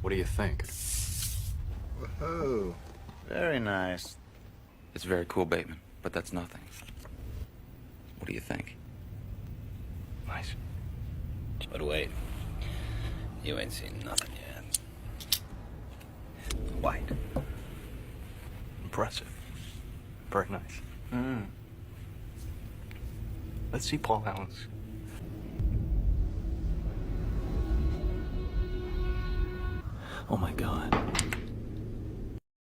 What do you think? Whoa. Very nice. It's very cool, Bateman, but that's nothing. What do you think? Nice. But wait, you ain't seen nothing yet. White. Impressive. Very nice. Mm. Let's see Paul Allen's. Oh my God.